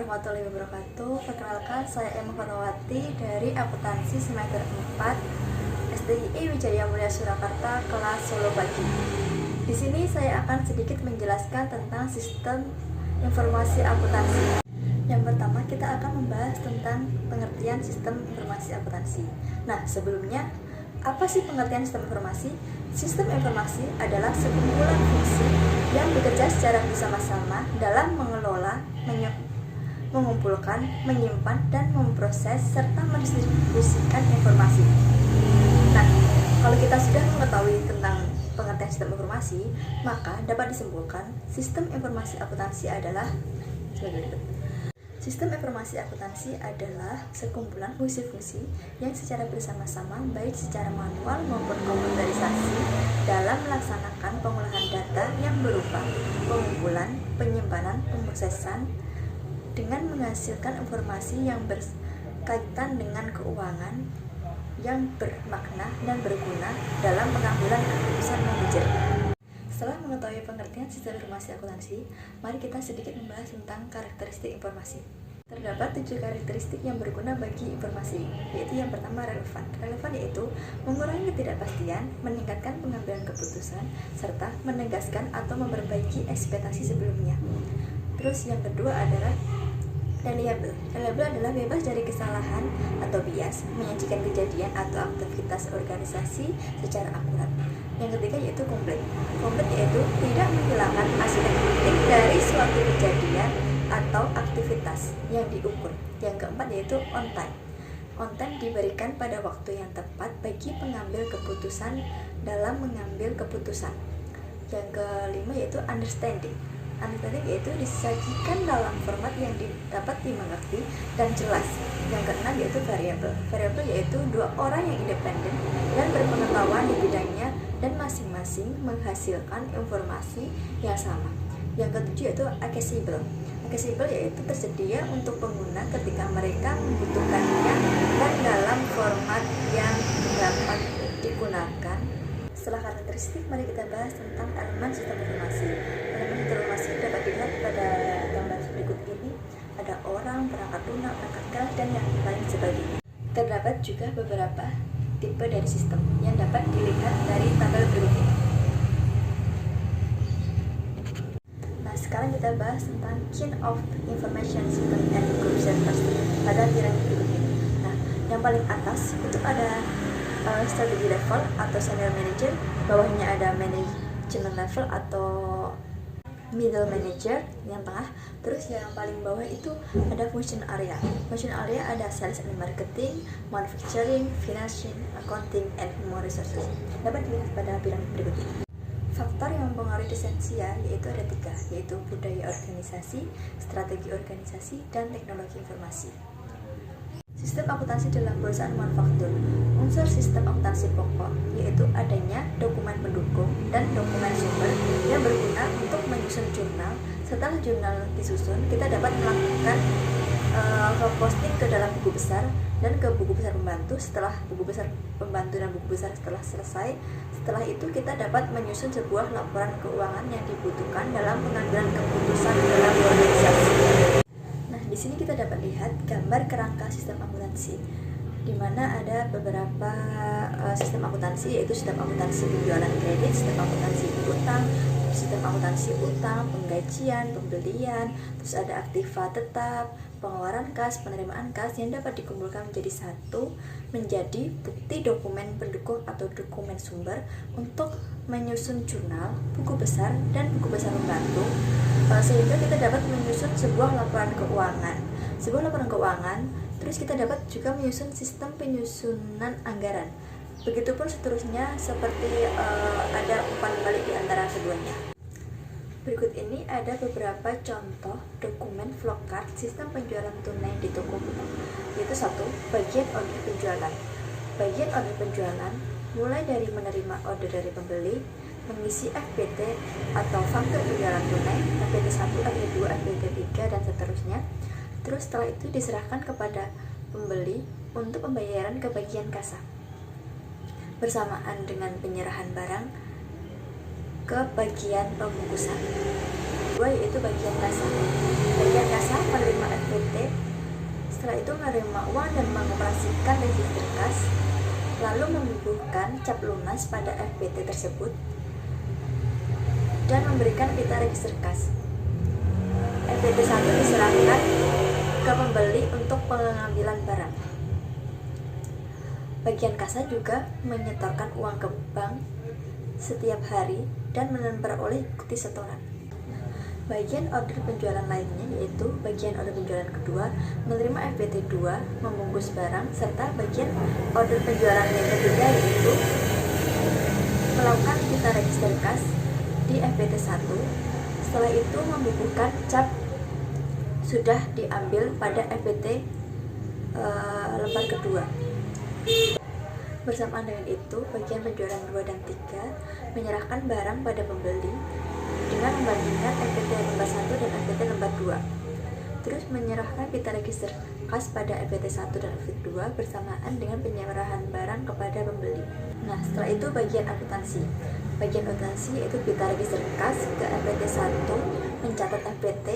warahmatullahi wabarakatuh. Perkenalkan, saya Emma Farwati dari akuntansi semester 4 SDII Wijaya Mulia Surakarta, kelas Solo Pagi. Di sini saya akan sedikit menjelaskan tentang sistem informasi akuntansi. Yang pertama, kita akan membahas tentang pengertian sistem informasi akuntansi. Nah, sebelumnya, apa sih pengertian sistem informasi? Sistem informasi adalah sekumpulan fungsi yang bekerja secara bersama-sama dalam mengelola, mengumpulkan, menyimpan, dan memproses serta mendistribusikan informasi. Nah, kalau kita sudah mengetahui tentang pengertian sistem informasi, maka dapat disimpulkan sistem informasi akuntansi adalah sebagai berikut. Sistem informasi akuntansi adalah sekumpulan fungsi-fungsi yang secara bersama-sama, baik secara manual maupun komputerisasi, dalam melaksanakan pengolahan data yang berupa pengumpulan, penyimpanan, pemrosesan, dengan menghasilkan informasi yang berkaitan dengan keuangan yang bermakna dan berguna dalam pengambilan keputusan manajer. Setelah mengetahui pengertian sistem informasi akuntansi, mari kita sedikit membahas tentang karakteristik informasi. Terdapat 7 karakteristik yang berguna bagi informasi, yaitu yang pertama relevan. Relevan yaitu mengurangi ketidakpastian, meningkatkan pengambilan keputusan, serta menegaskan atau memperbaiki ekspektasi sebelumnya. Terus yang kedua adalah reliable. Reliable adalah bebas dari kesalahan atau bias, menyajikan kejadian atau aktivitas organisasi secara akurat. Yang ketiga yaitu komplit. Komplit yaitu tidak menghilangkan aspek penting dari suatu kejadian atau aktivitas yang diukur. Yang keempat yaitu on time. On time diberikan pada waktu yang tepat bagi pengambil keputusan dalam mengambil keputusan. Yang kelima yaitu understanding. Understanding yaitu disajikan dalam format yang dapat dimengerti dan jelas. Yang keenam yaitu variabel. Variabel yaitu 2 orang yang independen dan berpengetahuan di bidangnya dan masing-masing menghasilkan informasi yang sama. Yang ketujuh yaitu accessible. Accessible yaitu tersedia untuk pengguna ketika mereka membutuhkannya dan dalam format yang dapat digunakan. Setelah karakteristik, mari kita bahas tentang elemen sistem informasi. Elemen informasi dapat dilihat pada gambar berikut ini. Ada orang, perangkat lunak, perangkat keras, dan yang lain sebagainya. Terdapat juga beberapa tipe dari sistem yang dapat dilihat dari tabel berikut ini. Nah, sekarang kita bahas tentang kind of information system and group centers pada piramid berikut ini. Nah, yang paling atas itu ada strategy level atau senior manager, bawahnya ada management level atau middle manager, yang tengah. Terus yang paling bawah itu ada function area. Function area ada sales and marketing, manufacturing, financing, accounting, and human resources. Dapat dilihat pada piramid berikut ini. Faktor yang mempengaruhi esensial yaitu ada 3, yaitu budaya organisasi, strategi organisasi, dan teknologi informasi. Sistem akuntansi dalam perusahaan manufaktur. Unsur sistem akuntansi pokok yaitu adanya dokumen pendukung dan dokumen sumber yang berguna untuk menyusun jurnal. Setelah jurnal disusun, kita dapat melakukan posting ke dalam buku besar dan ke buku besar pembantu. Setelah buku besar pembantu dan buku besar setelah selesai, setelah itu kita dapat menyusun sebuah laporan keuangan yang dibutuhkan dalam pengambilan keputusan dalam organisasi. Di sini kita dapat lihat gambar kerangka sistem akuntansi, di mana ada beberapa sistem akuntansi, yaitu sistem akuntansi penjualan kredit, sistem akuntansi utang, sistem akuntansi utang, penggajian, pembelian, terus ada aktiva tetap, pengeluaran kas, penerimaan kas yang dapat dikumpulkan menjadi satu, menjadi bukti dokumen pendukung atau dokumen sumber untuk menyusun jurnal, buku besar, dan buku besar pembantu, sehingga kita dapat menyusun sebuah laporan keuangan. Sebuah laporan keuangan, terus kita dapat juga menyusun sistem penyusunan anggaran. Begitupun seterusnya, seperti ada umpan balik di antara keduanya. Berikut ini ada beberapa contoh dokumen flowchart sistem penjualan tunai di toko buku. Yaitu 1. Bagian order penjualan. Bagian order penjualan mulai dari menerima order dari pembeli, mengisi FPT atau faktur penjualan tunai, FPT 1, FPT 2, FPT 3, dan seterusnya. Terus setelah itu diserahkan kepada pembeli untuk pembayaran ke bagian kasa, bersamaan dengan penyerahan barang ke bagian pembungkusan. kedua yaitu bagian kasa. Bagian kasa menerima FPT, setelah itu menerima uang dan mengoperasikan register kas, lalu membubuhkan cap lunas pada FPT tersebut dan memberikan pita register kas. FPT 1 diserahkan ke pembeli untuk pengambilan barang. Bagian kasa juga menyetorkan uang ke bank setiap hari dan memperoleh bukti setoran. Bagian order penjualan lainnya yaitu bagian order penjualan kedua menerima FPT 2 membungkus barang, serta bagian order penjualan yang ketiga yaitu melakukan pita register kas di FPT 1. Setelah itu membubuhkan cap sudah diambil pada FPT lembar kedua. Bersamaan dengan itu, bagian penjualan 2 dan 3 menyerahkan barang pada pembeli dengan membandingkan FPT lembar 1 dan FPT lembar 2. Terus menyerahkan pita register kas pada FPT 1 dan FPT 2 bersamaan dengan penyerahan barang kepada pembeli. Nah, setelah itu bagian akuntansi. Bagian akuntansi yaitu pita register kas ke FPT 1, mencatat FPT,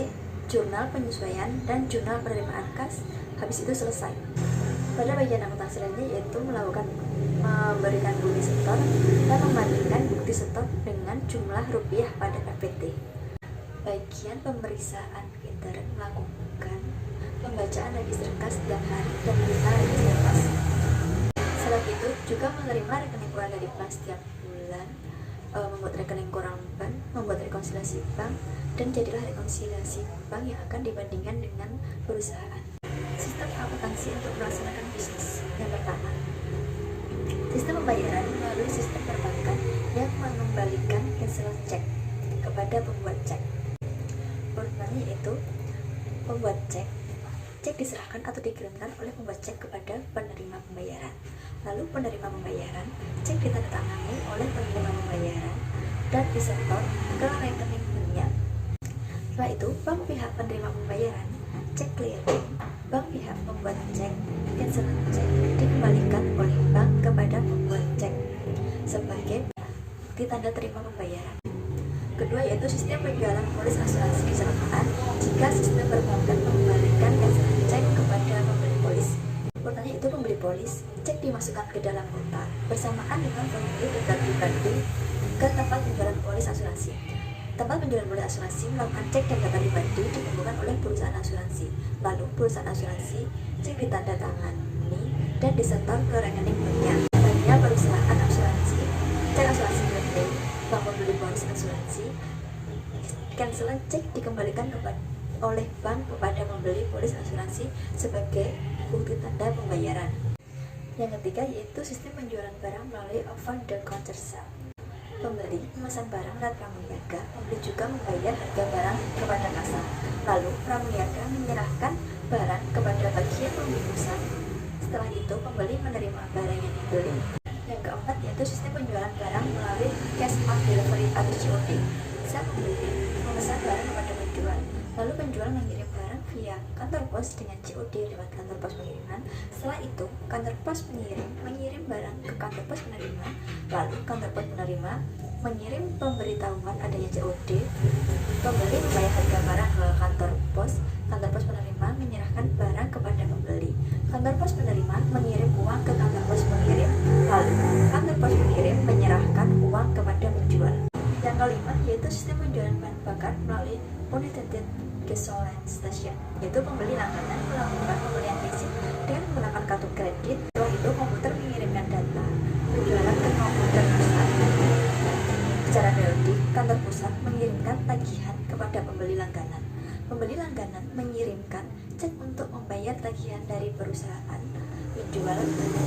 jurnal penyesuaian, dan jurnal penerimaan kas. Habis itu selesai. Pada bagian akuntansi lainnya yaitu melakukan memberikan bukti setor dan membandingkan bukti setor dengan jumlah rupiah pada FPT. Bagian pemeriksaan intern melakukan pembacaan register kas setiap hari dan pita register kas. Selain itu juga menerima rekening kurang dari bank setiap bulan, membuat rekening kurang bank, membuat rekonsiliasi bank, dan jadilah rekonsiliasi bank yang akan dibandingkan dengan perusahaan. Sistem akuntansi untuk melaksanakan bisnis. Yang pertama, sistem pembayaran melalui sistem perbankan yang mengembalikan cancel check kepada pembuat cek. Urutannya yaitu pembuat cek. Cek diserahkan atau dikirimkan oleh pembuat cek kepada penerima pembayaran. Lalu penerima pembayaran, cek ditandatangani oleh penerima pembayaran dan disetor ke rekening bank. Setelah itu, bank pihak penerima pembayaran, cek clearing, bank pihak pembuat cek, cancel cek dikembalikan oleh bank kepada pembuat cek sebagai bukti tanda terima pembayaran. Kedua yaitu sistem penjualan polis asuransi kecelakaan jika sistem perbankan mengembalikan cancel cek kepada pembeli polis. Urutannya itu pembeli polis, cek dimasukkan ke dalam kotak bersamaan dengan pembeli data pribadi ke tempat penjualan polis asuransi. Tempat penjualan polis asuransi melakukan cek dan data pribadi dikumpulkan oleh perusahaan asuransi. Lalu perusahaan asuransi cek ditandatangani dan disetor ke rekening banknya. Banknya perusahaan asuransi, cek asuransi milik bank pembeli polis asuransi, cancel cek dikembalikan oleh bank kepada pembeli polis asuransi sebagai bukti tanda pembayaran. Yang ketiga yaitu sistem penjualan barang melalui over the counter sale. Pembeli memesan barang lewat pramuniaga, pembeli juga membayar harga barang kepada kasar. Lalu pramuniaga menyerahkan barang kepada bagian pembungkusan. Setelah itu pembeli menerima barang yang dibeli. Yang keempat yaitu sistem penjualan barang melalui cash on delivery atau COD. Saya pembeli memesan barang kepada penjual, lalu penjual mengirim barang via kantor pos dengan COD lewat kantor pos pengiriman. Setelah itu kantor pos pengirim mengirim barang ke kantor pos penerima, lalu kantor pos penerima mengirim pemberitahuan adanya COD. Pembeli membayar harga barang ke kantor pos penerima menyerahkan barang kepada pembeli. Kantor pos penerima mengirim uang ke kantor pos pengirim, lalu kantor pos pengirim menyerahkan uang kepada penjual. Yang kelima yaitu sistem penjualan bahan bakar melalui Unlimited Gasoline Station, yaitu pembeli langganan melakukan pembelian bensin dengan menggunakan kartu kredit. Setelah itu komputer mengirimkan data penjualan ke komputer pusat. Secara periodik, kantor pusat mengirimkan tagihan kepada pembeli langganan. Pembeli langganan mengirimkan cek untuk membayar tagihan dari perusahaan penjual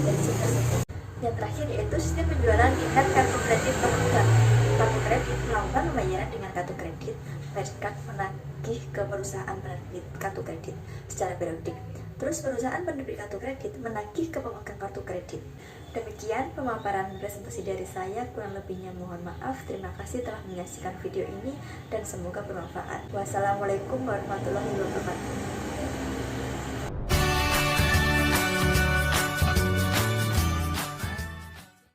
bensin tersebut. Yang terakhir yaitu sistem penjualan dengan kartu kredit pemegang. Kartu kredit melakukan pembayaran dengan kartu kredit, mereka menagih ke perusahaan penerbit kartu kredit secara periodik. Terus perusahaan penerbit kartu kredit menagih ke pemegang kartu kredit. Demikian pemaparan presentasi dari saya, kurang lebihnya mohon maaf. Terima kasih telah menyaksikan video ini dan semoga bermanfaat. Wassalamualaikum warahmatullahi wabarakatuh.